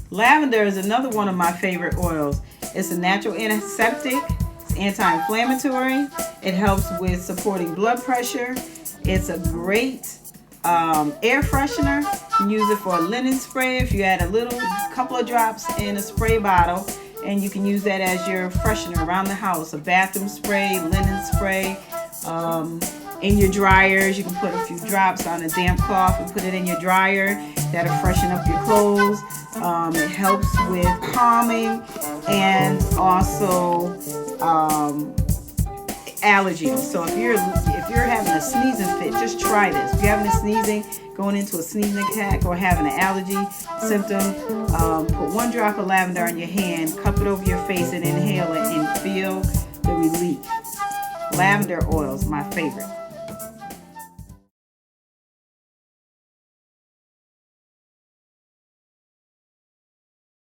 Lavender is another one of my favorite oils. It's a natural antiseptic, it's anti-inflammatory, it helps with supporting blood pressure. It's a great air freshener. You can use it for a linen spray if you add a little couple of drops in a spray bottle, and you can use that as your freshener around the house. A bathroom spray, linen spray. In your dryers, you can put a few drops on a damp cloth and put it in your dryer. That'll freshen up your clothes. It helps with calming and also allergies. So if you're having a sneezing fit, just try this. If you're having a sneezing, going into a sneezing attack, or having an allergy symptom, put 1 drop of lavender on your hand, cup it over your face, and inhale it, and feel the relief. Lavender oil is my favorite.